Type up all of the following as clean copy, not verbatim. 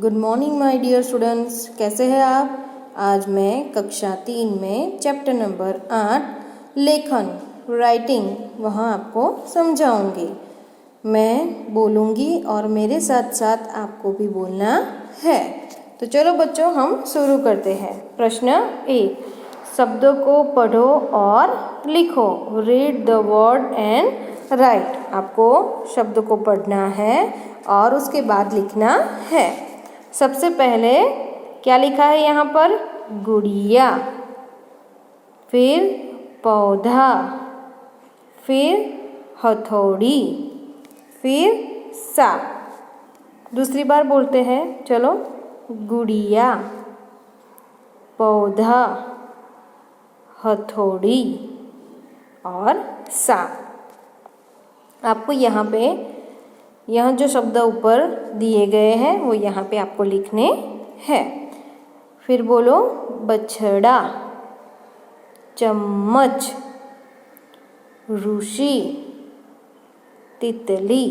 Good morning my dear students, कैसे हैं आप। आज मैं कक्षा 3 में चैप्टर नंबर 8 लेखन राइटिंग वहाँ आपको समझाऊंगी। मैं बोलूँगी और मेरे साथ साथ आपको भी बोलना है। तो चलो बच्चों, हम शुरू करते हैं। प्रश्न 1, शब्दों को पढ़ो और लिखो। Read the word and right. आपको शब्द को पढ़ना है और उसके बाद लिखना है। सबसे पहले क्या लिखा है यहाँ पर? गुड़िया, फिर पौधा, फिर हथौड़ी, फिर सांप। दूसरी बार बोलते हैं, चलो। गुड़िया, पौधा, हथौड़ी और सांप। आपको यहाँ जो शब्द ऊपर दिए गए हैं वो यहाँ पे आपको लिखने हैं। फिर बोलो, बछड़ा, चम्मच, ऋषि, तितली।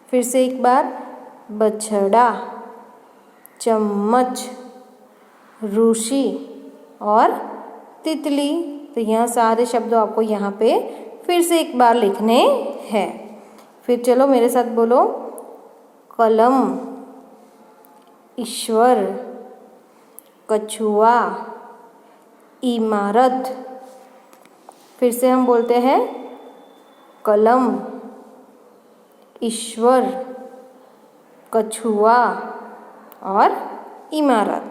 फिर से एक बार, बछड़ा, चम्मच, ऋषि और तितली। तो यहाँ सारे शब्द आपको यहाँ पे फिर से एक बार लिखने हैं। फिर चलो मेरे साथ बोलो, कलम, ईश्वर, कछुआ, इमारत। फिर से हम बोलते हैं, कलम, ईश्वर, कछुआ और इमारत।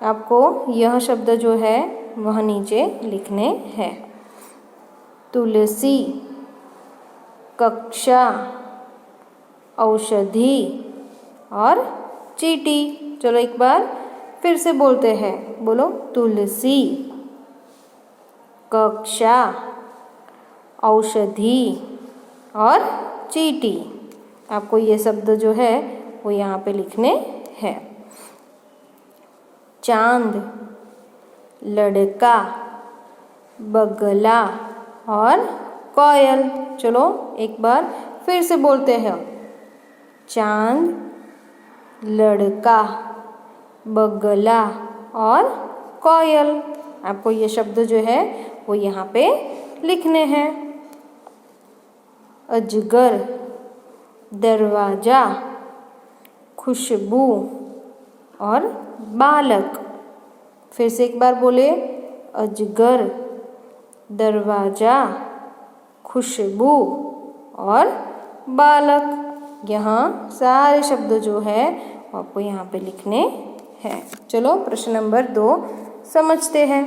आपको यह शब्द जो है वह नीचे लिखने हैं। तुलसी, कक्षा, औषधि और चींटी। चलो एक बार फिर से बोलते हैं, बोलो, तुलसी, कक्षा, औषधि और चींटी। आपको ये शब्द जो है वो यहाँ पे लिखने हैं। चांद, लड़का, बगला और कोयल। चलो एक बार फिर से बोलते हैं, चांद, लड़का, बगला और कोयल। आपको ये शब्द जो है वो यहाँ पे लिखने हैं। अजगर, दरवाजा, खुशबू और बालक। फिर से एक बार बोले, अजगर, दरवाजा, खुशबू और बालक। यहाँ सारे शब्द जो है आपको यहाँ पे लिखने हैं। चलो प्रश्न नंबर 2 समझते हैं।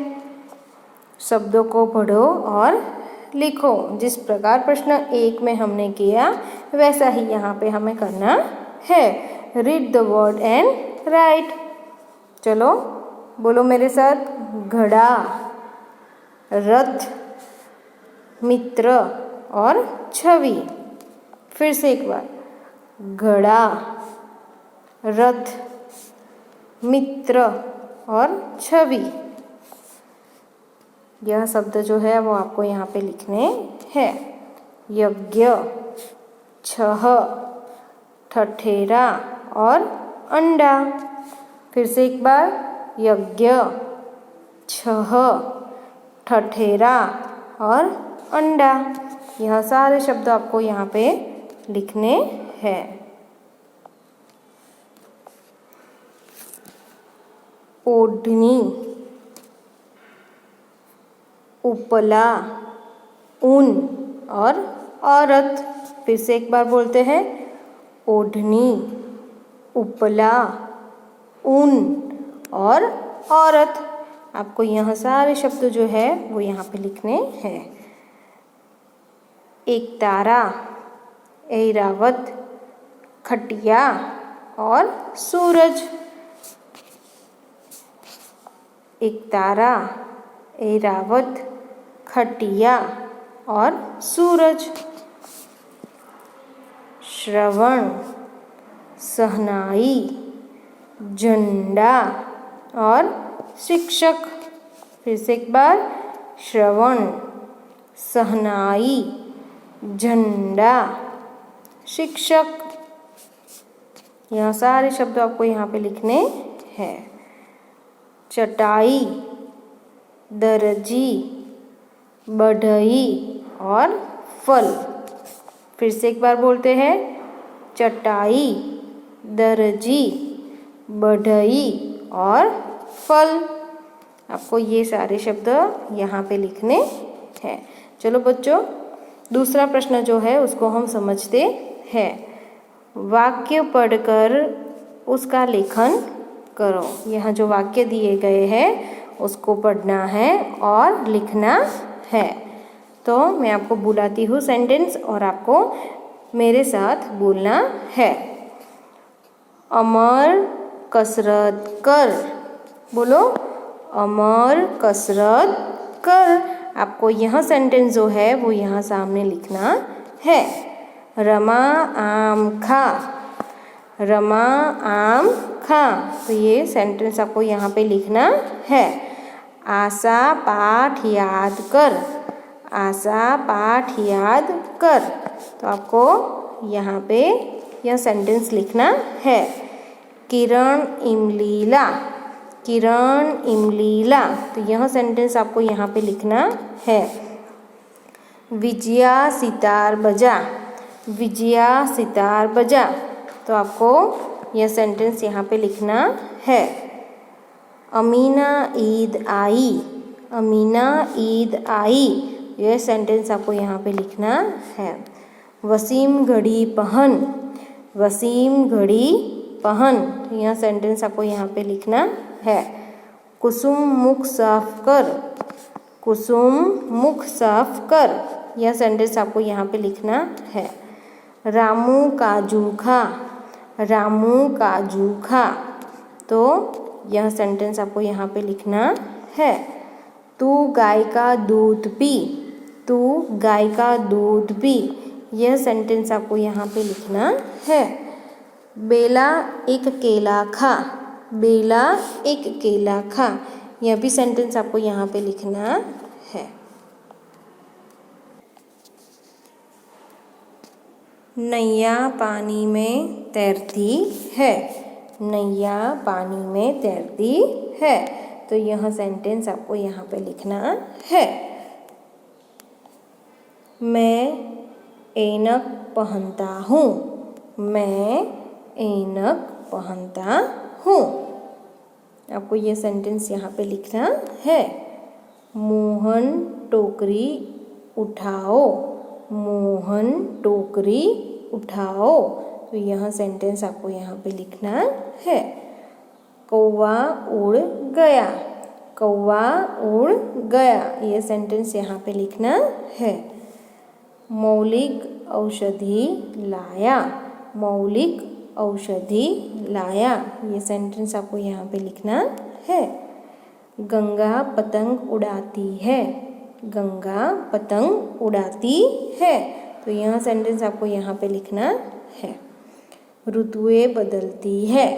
शब्दों को पढ़ो और लिखो। जिस प्रकार प्रश्न 1 में हमने किया वैसा ही यहाँ पे हमें करना है। Read the word and right. चलो बोलो मेरे साथ, घड़ा, रथ, मित्र और छवि। फिर से एक बार, घड़ा, रथ, मित्र और छवि। यह शब्द जो है वो आपको यहाँ पे लिखने हैं। यज्ञ, छह, ठठेरा और अंडा। फिर से एक बार, यज्ञ, छह, ठठेरा और अंडा। यह सारे शब्द आपको यहाँ पे लिखने हैं। ओढ़नी, उपला, ऊन और औरत। फिर से एक बार बोलते हैं, ओढ़नी, उपला, ऊन और औरत। आपको यह सारे शब्द जो है वो यहाँ पे लिखने हैं। एक तारा, ऐरावत, खटिया और सूरज। एक तारा, ऐरावत, खटिया और सूरज। श्रवण, शहनाई, झंडा और शिक्षक। फिर से एक बार, श्रवण, शहनाई, झंडा, शिक्षक। यहाँ सारे शब्द आपको यहाँ पे लिखने हैं। चटाई, दर्जी, बढ़ई और फल। फिर से एक बार बोलते हैं, चटाई, दर्जी, बढ़ई और फल। आपको ये सारे शब्द यहाँ पे लिखने हैं। चलो बच्चों, दूसरा प्रश्न जो है उसको हम समझते हैं। वाक्य पढ़कर उसका लेखन करो। यहाँ जो वाक्य दिए गए हैं उसको पढ़ना है और लिखना है। तो मैं आपको बुलाती हूँ सेंटेंस और आपको मेरे साथ बोलना है। अमर कसरत कर। बोलो, अमर कसरत कर। आपको यह सेंटेंस जो है वो यहाँ सामने लिखना है। रमा आम खा। रमा आम खा। तो ये सेंटेंस आपको यहाँ पे लिखना है। आशा पाठ याद कर। आशा पाठ याद कर। तो आपको यहाँ पे यह सेंटेंस लिखना है। किरण इमलीला। किरण इमलीला। तो यह सेंटेंस आपको यहाँ पे लिखना है। विजया सितार बजा। विजया सितार बजा। तो आपको यह सेंटेंस यहाँ पे लिखना है। अमीना ईद आई। अमीना ईद आई। यह सेंटेंस आपको यहाँ पे लिखना है। वसीम घड़ी पहन। वसीम घड़ी पहन। तो यह सेंटेंस आपको यहाँ पे लिखना है। कुसुम मुख साफ कर। कुसुम मुख साफ कर। यह सेंटेंस आपको यहाँ पे लिखना है। रामू काजू खा। रामू काजू खा। तो यह सेंटेंस आपको यहाँ पे लिखना है। तू गाय का दूध पी। तू गाय का दूध पी। यह सेंटेंस आपको यहाँ पे लिखना है। बेला एक केला खा। बेला एक केला खा। यह भी सेंटेंस आपको यहाँ पे लिखना है। नैया पानी में तैरती है। नैया पानी में तैरती है। तो यह सेंटेंस आपको यहाँ पे लिखना है। मैं ऐनक पहनता हूँ। मैं ऐनक पहनता हूँ। आपको यह सेंटेंस यहाँ पे लिखना है। मोहन टोकरी उठाओ। मोहन टोकरी उठाओ। तो यह सेंटेंस आपको यहाँ पे लिखना है। कौवा उड़ गया। कौवा उड़ गया। यह सेंटेंस यहाँ पे लिखना है। मौलिक औषधि लाया। मौलिक औषधि लाया। ये सेंटेंस आपको यहाँ पे लिखना है। गंगा पतंग उड़ाती है। गंगा पतंग उड़ाती है। तो यह सेंटेंस आपको यहाँ पे लिखना है। ऋतुएं बदलती है।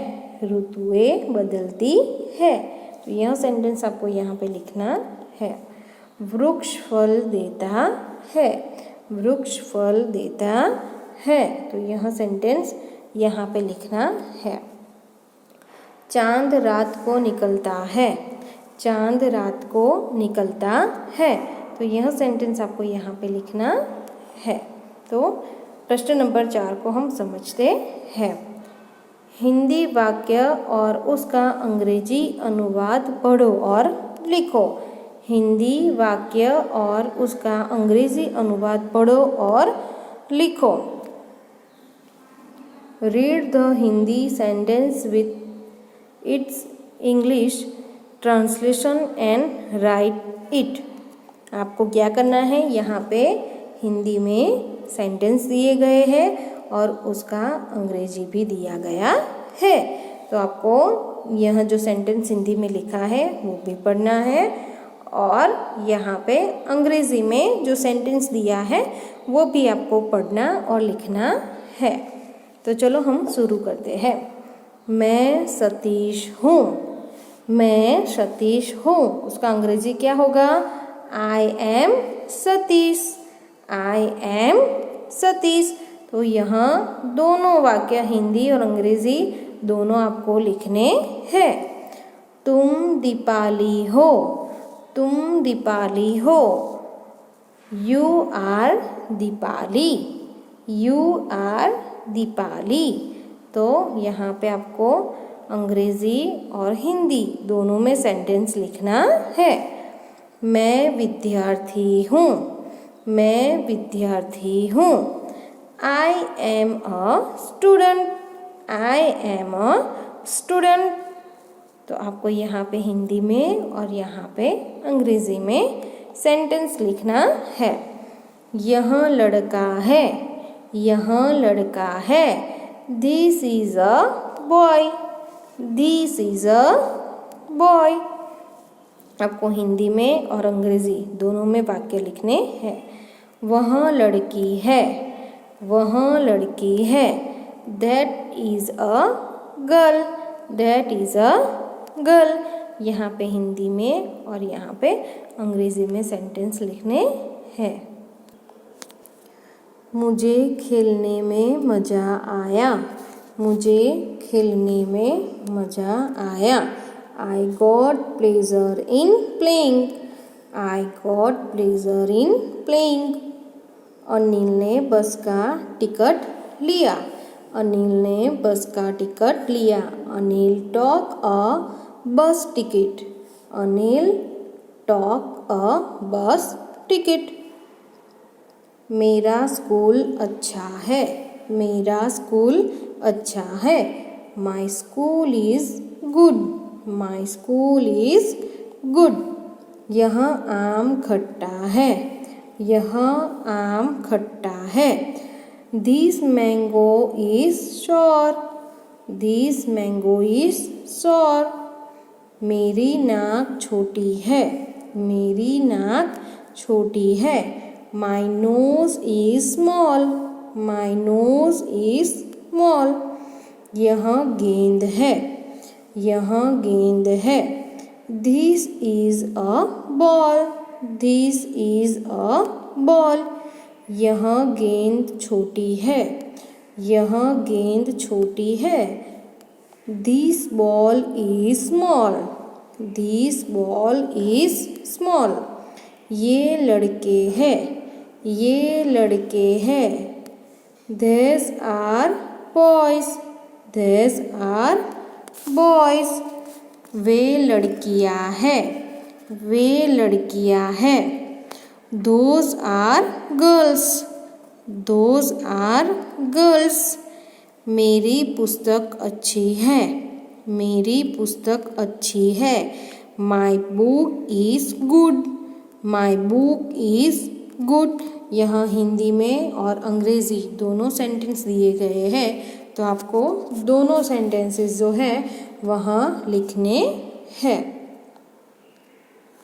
ऋतुएं बदलती है। तो यह सेंटेंस आपको यहाँ पे लिखना है। वृक्ष फल देता है। वृक्ष फल देता है। तो यह सेंटेंस यहाँ पे लिखना है। चांद रात को निकलता है। चांद रात को निकलता है। तो यह सेंटेंस आपको यहाँ पे लिखना है। तो प्रश्न नंबर 4 को हम समझते हैं। हिंदी वाक्य और उसका अंग्रेजी अनुवाद पढ़ो और लिखो। हिंदी वाक्य और उसका अंग्रेजी अनुवाद पढ़ो और लिखो। Read the Hindi sentence with its English translation and write it। आपको क्या करना है, यहाँ पे हिंदी में सेंटेंस दिए गए हैं और उसका अंग्रेजी भी दिया गया है। तो आपको यह जो सेंटेंस हिंदी में लिखा है वो भी पढ़ना है और यहाँ पे अंग्रेजी में जो सेंटेंस दिया है वो भी आपको पढ़ना और लिखना है। तो चलो हम शुरू करते हैं। मैं सतीश हूँ। मैं सतीश हूँ। उसका अंग्रेजी क्या होगा? I am Satish. I am Satish. तो यहाँ दोनों वाक्य हिंदी और अंग्रेजी दोनों आपको लिखने हैं। तुम दीपाली हो, तुम दीपाली हो। You are Deepali, you are Deepali. तो यहाँ पे आपको अंग्रेजी और हिंदी दोनों में सेंटेंस लिखना है। मैं विद्यार्थी हूँ, मैं विद्यार्थी हूँ। I am a student, I am a student। तो आपको यहाँ पे हिंदी में और यहाँ पे अंग्रेजी में सेंटेंस लिखना है। यह लड़का है, यह लड़का है। This is a boy, this is a boy। आपको हिंदी में और अंग्रेजी दोनों में वाक्य लिखने हैं। वह लड़की है, वह लड़की है। That is a girl, that is a girl. यहाँ पे हिंदी में और यहाँ पे अंग्रेजी में सेंटेंस लिखने हैं। मुझे खेलने में मज़ा आया, मुझे खेलने में मज़ा आया। I got pleasure in playing, I got pleasure in playing। Anil ने बस का टिकट लिया, अनिल ने बस का टिकट लिया। अनिल टॉक अ बस टिकट, अनिल टॉक अ बस टिकट। मेरा स्कूल अच्छा है, मेरा स्कूल अच्छा है। My school is good, my school is good. यह आम खट्टा है, यह आम खट्टा है। This mango is sour, this mango is sour। मेरी नाक छोटी है, मेरी नाक छोटी है। My nose is small, my nose is small. यह गेंद है, यह गेंद है। This is a ball, this is a ball. यह गेंद छोटी है, यह गेंद छोटी है। This ball is small, this ball is small। ये लड़के हैं, ये लड़के हैं। These are boys, these are boys। वे लड़कियां हैं, वे लड़कियां हैं। Those are girls, those are girls। मेरी पुस्तक अच्छी है, मेरी पुस्तक अच्छी है। My book is good, my book is good. यहाँ हिंदी में और अंग्रेज़ी दोनों सेंटेंस दिए गए हैं, तो आपको दोनों सेंटेंसेस जो है वहाँ लिखने हैं।